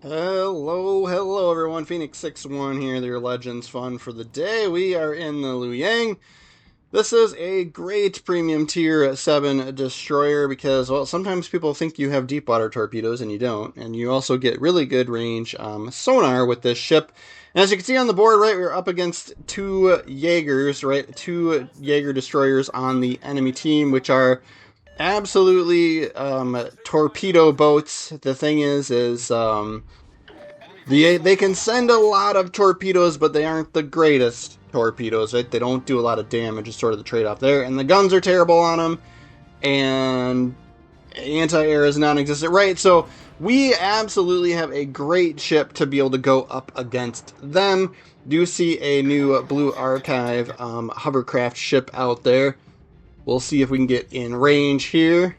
Hello everyone. Phoenix61 here, your Legends fun for the day. We are in the Loyang. This is a great premium tier 7 destroyer because, well, sometimes people think you have deep water torpedoes and you don't. And you also get really good range sonar with this ship. And as you can see on the board, right, we're up against two Jaegers, right? Two Jaeger destroyers on the enemy team, which are absolutely torpedo boats. The thing is they can send a lot of torpedoes, but they aren't the greatest torpedoes, right? They don't do a lot of damage, is sort of the trade-off there. And the guns are terrible on them, and anti-air is non-existent, right? So we absolutely have a great ship to be able to go up against them. Do see a new Blue Archive hovercraft ship out there. We'll see if we can get in range here.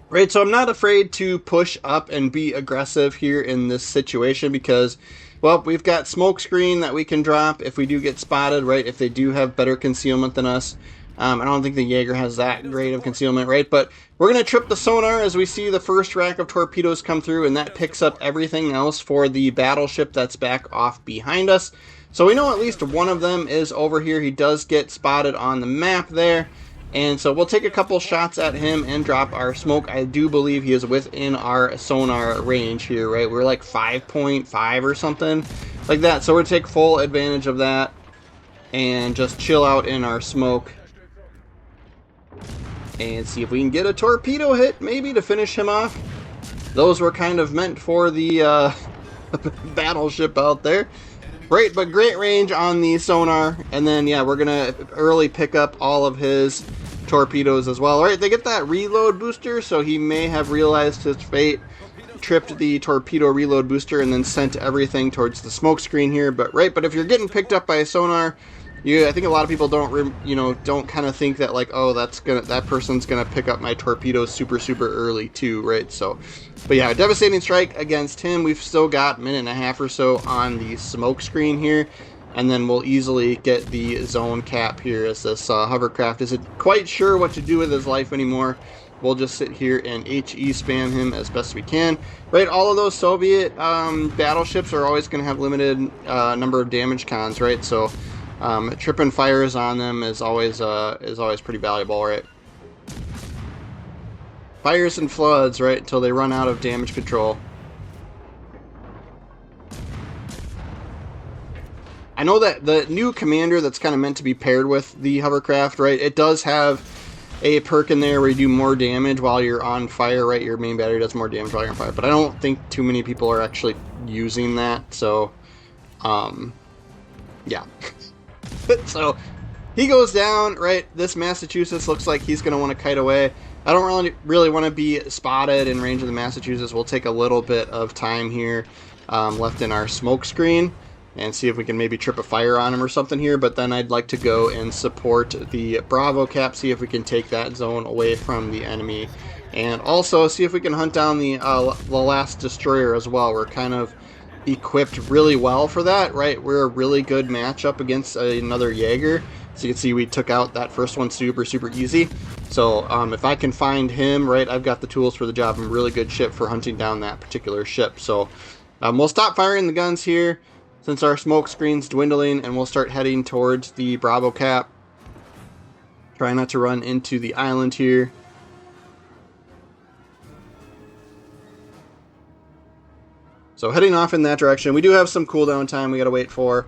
Right, so I'm not afraid to push up and be aggressive here in this situation because, well, we've got smoke screen that we can drop if we do get spotted, right? If they do have better concealment than us. I don't think the Jaeger has that great of concealment, right? But we're going to trip the sonar as we see the first rack of torpedoes come through, and that picks up everything else for the battleship that's back off behind us. So we know at least one of them is over here. He does get spotted on the map there. And so we'll take a couple shots at him and drop our smoke. I do believe he is within our sonar range here, right? We're like 5.5 or something like that. So we're going to take full advantage of that and just chill out in our smoke and see if we can get a torpedo hit maybe to finish him off. Those were kind of meant for the battleship out there. Great, but great range on the sonar. And then, yeah, we're going to early pick up all of his torpedoes as well. All right, they get that reload booster, so he may have realized his fate, tripped the torpedo reload booster, and then sent everything towards the smoke screen here. But if you're getting picked up by a sonar, I think a lot of people don't kind of think that, like, oh, that person's gonna pick up my torpedoes super early too, right? So, but yeah, devastating strike against him. We've still got a minute and a half or so on the smoke screen here, and then we'll easily get the zone cap here as this hovercraft isn't quite sure what to do with his life anymore. We'll just sit here and HE spam him as best we can. Right, all of those Soviet battleships are always going to have limited number of damage cons, right? So tripping fires on them is always pretty valuable, right? Fires and floods, right, until they run out of damage control. I know that the new commander that's kind of meant to be paired with the hovercraft, right, it does have a perk in there where you do more damage while you're on fire, right? Your main battery does more damage while you're on fire, but I don't think too many people are actually using that, so, yeah. So, he goes down, right? This Massachusetts looks like he's going to want to kite away. I don't really want to be spotted in range of the Massachusetts. We'll take a little bit of time here left in our smoke screen and see if we can maybe trip a fire on him or something here, but then I'd like to go and support the Bravo cap, see if we can take that zone away from the enemy, and also see if we can hunt down the last destroyer as well. We're kind of equipped really well for that, right? We're a really good matchup against another Jaeger. So you can see we took out that first one super easy. So if I can find him, right, I've got the tools for the job. I'm a really good ship for hunting down that particular ship. So we'll stop firing the guns here since our smoke screen's dwindling, and we'll start heading towards the Bravo cap. Try not to run into the island here. So heading off in that direction. We do have some cooldown time we got to wait for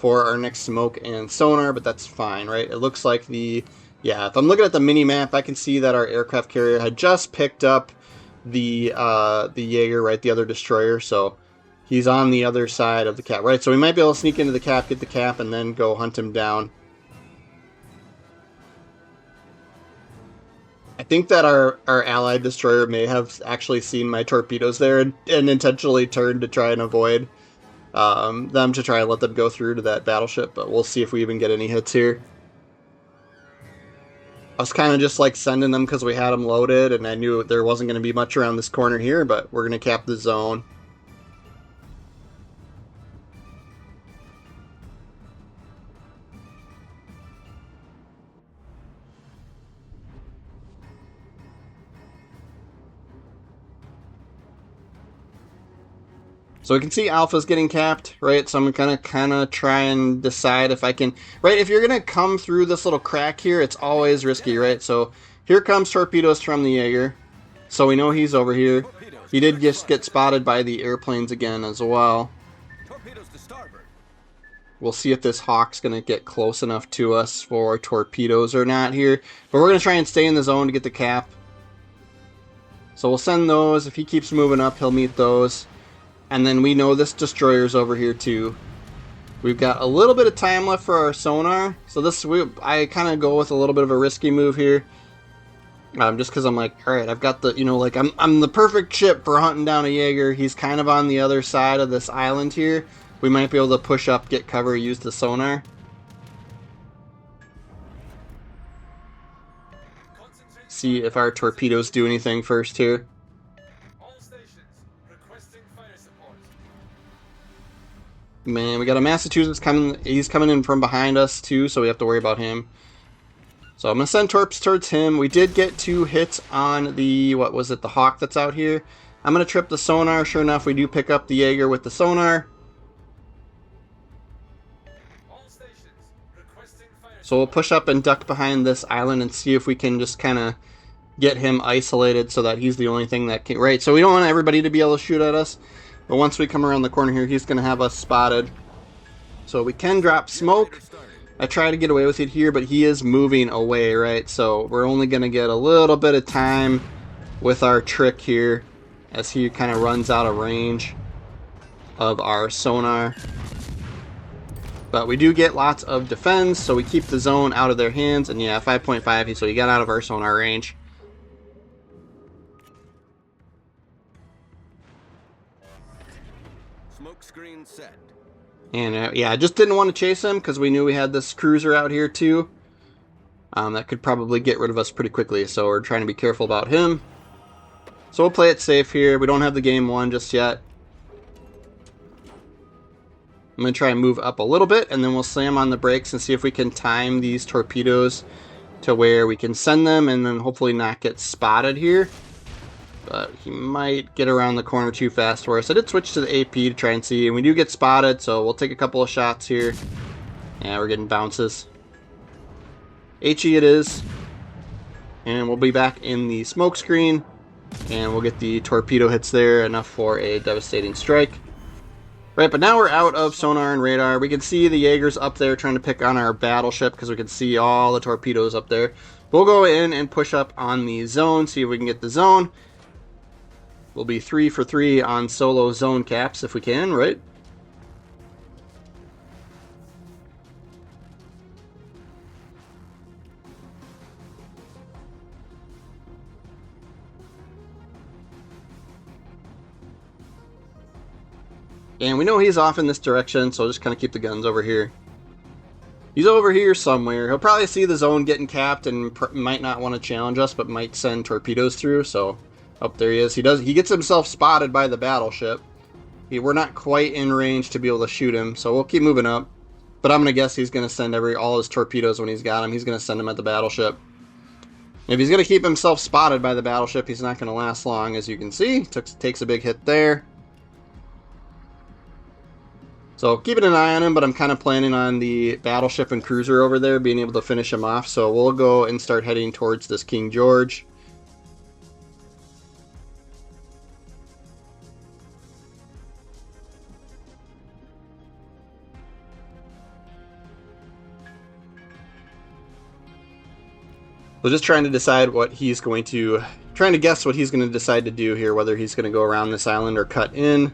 our next smoke and sonar, but that's fine, right? It looks like yeah, if I'm looking at the mini map, I can see that our aircraft carrier had just picked up the Jaeger, right, the other destroyer, so he's on the other side of the cap, right? So we might be able to sneak into the cap, get the cap, and then go hunt him down. I think that our allied destroyer may have actually seen my torpedoes there and intentionally turned to try and avoid them, to try and let them go through to that battleship, but we'll see if we even get any hits here. I was kind of just like sending them because we had them loaded, and I knew there wasn't going to be much around this corner here, but we're going to cap the zone. So we can see Alpha's getting capped, right? So I'm gonna kind of try and decide if I can, right? If you're gonna come through this little crack here, it's always risky, right? So here comes torpedoes from the Jaeger. So we know he's over here. He did just get spotted by the airplanes again as well. We'll see if this Hawk's gonna get close enough to us for torpedoes or not here. But we're gonna try and stay in the zone to get the cap. So we'll send those. If he keeps moving up, he'll meet those. And then we know this destroyer's over here too. We've got a little bit of time left for our sonar. So I kind of go with a little bit of a risky move here. Just because I'm like, alright, I've got the, like, I'm the perfect ship for hunting down a Jaeger. He's kind of on the other side of this island here. We might be able to push up, get cover, use the sonar. See if our torpedoes do anything first here. Man, we got a Massachusetts coming. He's coming in from behind us too, so we have to worry about him. So I'm gonna send torps towards him. We did get 2 hits on the, what was it, the Hawk that's out here. I'm gonna trip the sonar. Sure enough, we do pick up the Jaeger with the sonar. So we'll push up and duck behind this island and see if we can just kind of get him isolated so that he's the only thing that can, right? So we don't want everybody to be able to shoot at us. But once we come around the corner here, he's going to have us spotted. So we can drop smoke. I try to get away with it here, but he is moving away, right? So we're only going to get a little bit of time with our trick here as he kind of runs out of range of our sonar. But we do get lots of defense, so we keep the zone out of their hands. And yeah, 5.5, so he got out of our sonar range. Smoke screen set. And yeah, I just didn't want to chase him because we knew we had this cruiser out here too. That could probably get rid of us pretty quickly, so we're trying to be careful about him. So we'll play it safe here. We don't have the game won just yet. I'm going to try and move up a little bit, and then we'll slam on the brakes and see if we can time these torpedoes to where we can send them and then hopefully not get spotted here. But he might get around the corner too fast for us. I did switch to the AP to try and see, and we do get spotted, so we'll take a couple of shots here. Yeah, we're getting bounces. HE it is. And we'll be back in the smoke screen, and we'll get the torpedo hits there, enough for a devastating strike. Right, but now we're out of sonar and radar. We can see the Jaegers up there trying to pick on our battleship because we can see all the torpedoes up there. We'll go in and push up on the zone, see if we can get the zone. We'll be 3 for 3 on solo zone caps if we can, right? And we know he's off in this direction, so I'll just kind of keep the guns over here. He's over here somewhere. He'll probably see the zone getting capped and might not want to challenge us, but might send torpedoes through, so... Up there he is. He gets himself spotted by the battleship. We're not quite in range to be able to shoot him, so we'll keep moving up. But I'm going to guess he's going to send all his torpedoes when he's got them. He's going to send them at the battleship. If he's going to keep himself spotted by the battleship, he's not going to last long, as you can see. Takes a big hit there. So keeping an eye on him, but I'm kind of planning on the battleship and cruiser over there being able to finish him off. So we'll go and start heading towards this King George. So just trying to decide what he's going to, trying to guess what he's going to decide to do here, whether he's going to go around this island or cut in.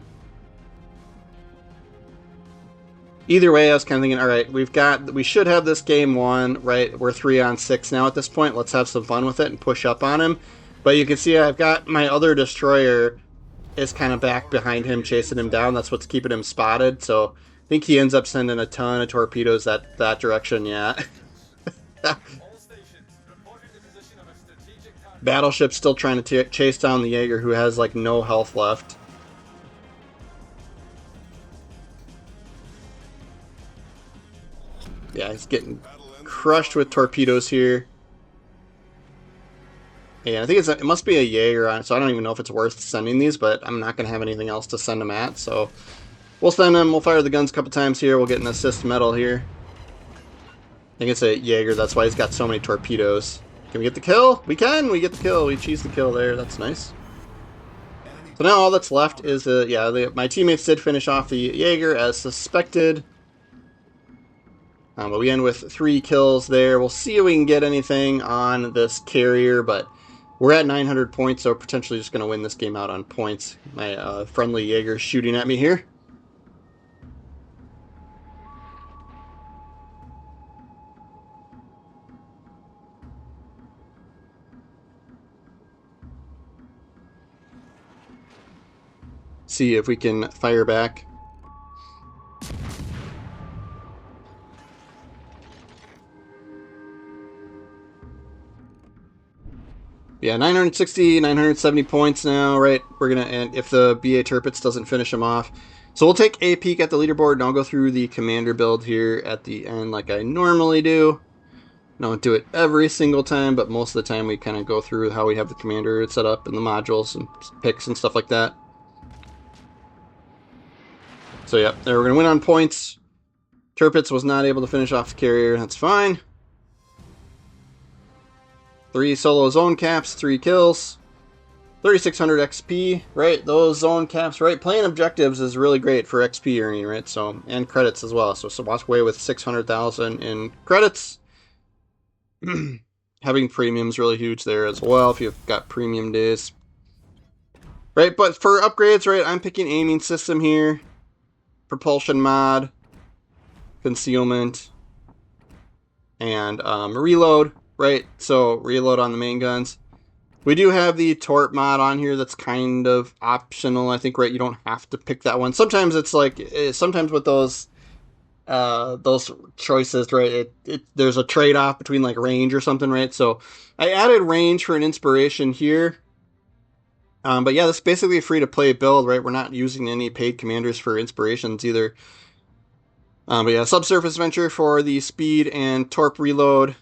Either way, I was kind of thinking, all right, we should have this game won, right? We're 3-on-6 now at this point. Let's have some fun with it and push up on him. But you can see I've got my other destroyer is kind of back behind him, chasing him down. That's what's keeping him spotted. So I think he ends up sending a ton of torpedoes that direction, yeah. Battleship's still trying to chase down the Jaeger, who has like no health left. Yeah, he's getting crushed with torpedoes here. And I think it must be a Jaeger on it, so I don't even know if it's worth sending these, but I'm not going to have anything else to send them at, so we'll send them. We'll fire the guns a couple times here. We'll get an assist medal here. I think it's a Jaeger, that's why he's got so many torpedoes. Can we get the kill? We can! We get the kill. We cheese the kill there. That's nice. So now all that's left is, my teammates did finish off the Jaeger as suspected. But we end with 3 kills there. We'll see if we can get anything on this carrier, but we're at 900 points, so potentially just going to win this game out on points. My friendly Jaeger's shooting at me here. See if we can fire back. Yeah, 960, 970 points now, right? We're gonna, and if the BA Tirpitz doesn't finish him off. So we'll take a peek at the leaderboard, and I'll go through the commander build here at the end like I normally do. I don't do it every single time, but most of the time we kind of go through how we have the commander set up and the modules and picks and stuff like that. So yeah, we're going to win on points. Tirpitz was not able to finish off the carrier. That's fine. 3 solo zone caps, 3 kills. 3,600 XP, right? Those zone caps, right? Playing objectives is really great for XP earning, right? So, and credits as well. So walk away with 600,000 in credits. Having premium's really huge there as well if you've got premium days. Right, but for upgrades, right, I'm picking aiming system here. Propulsion mod, concealment, and reload, right? So reload on the main guns. We do have the torp mod on here that's kind of optional, I think, right? You don't have to pick that one. Sometimes it's like, sometimes with those choices, right, there's a trade-off between like range or something, right? So I added range for an inspiration here. But yeah, this is basically a free-to-play build, right? We're not using any paid commanders for inspirations either. But yeah, subsurface venture for the speed and torp reload,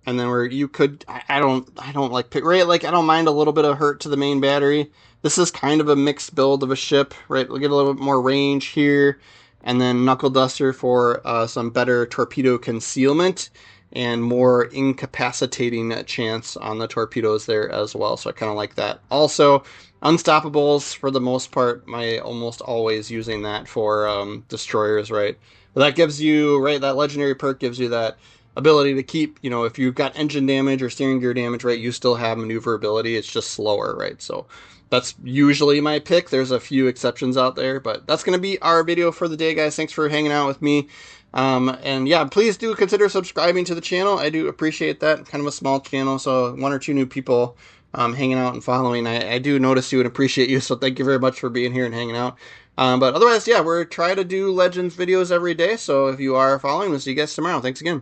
and then where you could, I don't like pick, right? Like I don't mind a little bit of hurt to the main battery. This is kind of a mixed build of a ship, right? We'll get a little bit more range here, and then knuckle duster for some better torpedo concealment and more incapacitating chance on the torpedoes there as well. So I kind of like that. Also, unstoppables for the most part, almost always using that for destroyers, right? But that gives you, right, that legendary perk gives you that ability to keep, you know, if you've got engine damage or steering gear damage, right, you still have maneuverability. It's just slower, right? So that's usually my pick. There's a few exceptions out there, but that's going to be our video for the day, guys. Thanks for hanging out with me. And yeah, please do consider subscribing to the channel. I do appreciate that. Kind of a small channel, so 1 or 2 new people hanging out and following. I do notice you and appreciate you, so thank you very much for being here and hanging out. But otherwise, yeah, we're trying to do Legends videos every day, so if you are following, we'll see you guys tomorrow. Thanks again.